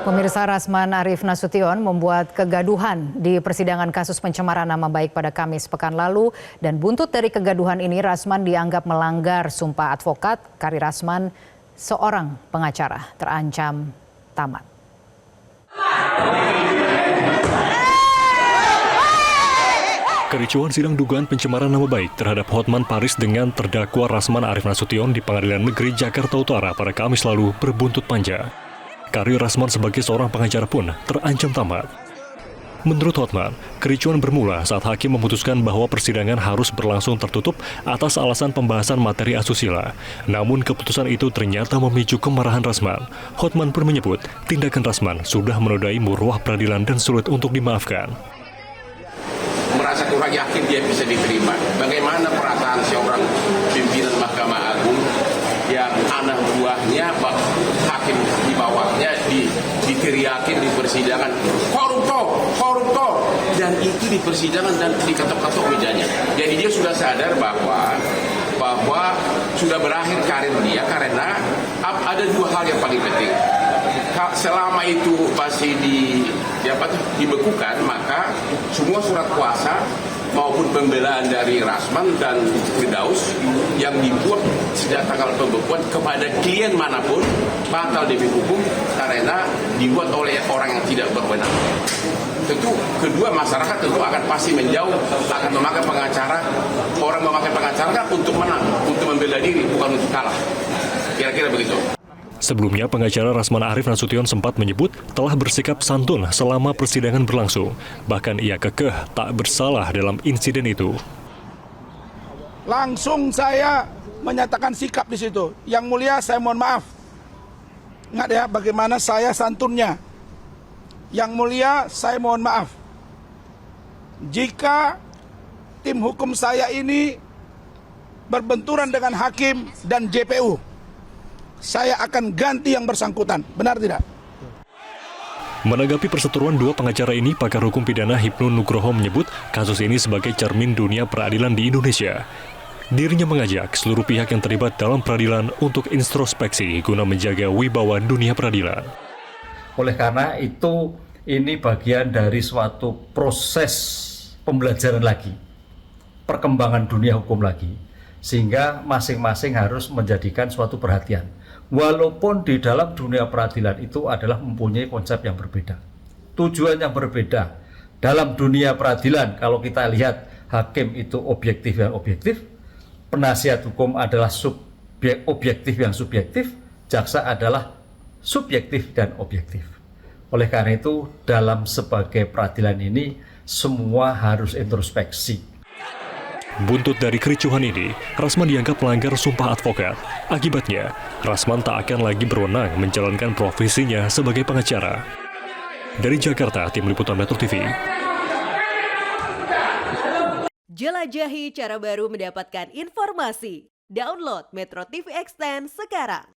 Pemirsa, Rasman Arief Nasution membuat kegaduhan di persidangan kasus pencemaran nama baik pada Kamis pekan lalu, dan buntut dari kegaduhan ini Rasman dianggap melanggar sumpah advokat. Karir Rasman, seorang pengacara, terancam tamat. Kericuhan sidang dugaan pencemaran nama baik terhadap Hotman Paris dengan terdakwa Rasman Arief Nasution di Pengadilan Negeri Jakarta Utara pada Kamis lalu berbuntut panjang. Karir Rasman sebagai seorang pengacara pun terancam tamat. Menurut Hotman, kericuhan bermula saat hakim memutuskan bahwa persidangan harus berlangsung tertutup atas alasan pembahasan materi asusila. Namun keputusan itu ternyata memicu kemarahan Rasman. Hotman pun menyebut tindakan Rasman sudah menodai marwah peradilan dan sulit untuk dimaafkan. Merasa kurang yakin dia bisa diterima. Bagaimana perasaan seorang pimpinan Mahkamah Agung yang anak buahnya, hakim di bawahnya diteriakin di persidangan, koruptor, koruptor, dan itu di persidangan dan diketok-ketok mejanya. Jadi dia sudah sadar bahwa sudah berakhir karir dia karena ada dua hal yang paling penting. Selama itu masih dibekukan, maka semua surat kuasa maupun pembelaan dari Rasman dan Firdaus yang dibuat sejak tanggal pembekuan kepada klien manapun batal demi hukum karena dibuat oleh orang yang tidak berwenang. Tentu kedua, masyarakat tentu akan pasti menjauh, akan memakai pengacara. Orang memakai pengacara kan untuk menang, untuk membela diri, bukan untuk kalah. Kira-kira begitu. Sebelumnya, pengacara Rasman Arief Nasution sempat menyebut telah bersikap santun selama persidangan berlangsung. Bahkan ia kekeh tak bersalah dalam insiden itu. Langsung saya menyatakan sikap di situ. Yang mulia, saya mohon maaf. Ingat ya, bagaimana saya santunnya. Yang mulia, saya mohon maaf. Jika tim hukum saya ini berbenturan dengan hakim dan JPU, saya akan ganti yang bersangkutan. Benar tidak? Menanggapi perseteruan dua pengacara ini, pakar hukum pidana Hipnu Nugroho menyebut kasus ini sebagai cermin dunia peradilan di Indonesia. Dirinya mengajak seluruh pihak yang terlibat dalam peradilan untuk introspeksi guna menjaga wibawa dunia peradilan. Oleh karena itu, ini bagian dari suatu proses pembelajaran lagi, perkembangan dunia hukum lagi, sehingga masing-masing harus menjadikan suatu perhatian. Walaupun di dalam dunia peradilan itu adalah mempunyai konsep yang berbeda, tujuan yang berbeda. Dalam dunia peradilan, kalau kita lihat hakim itu objektif dan objektif, penasihat hukum adalah objektif yang subjektif, jaksa adalah subjektif dan objektif. Oleh karena itu, dalam sebagai peradilan ini, semua harus introspeksi. Buntut dari kericuhan ini, Rasman dianggap melanggar sumpah advokat. Akibatnya, Rasman tak akan lagi berwenang menjalankan profesinya sebagai pengacara. Dari Jakarta, Tim Liputan Metro TV. Jelajahi cara baru mendapatkan informasi. Download Metro TV Extend sekarang.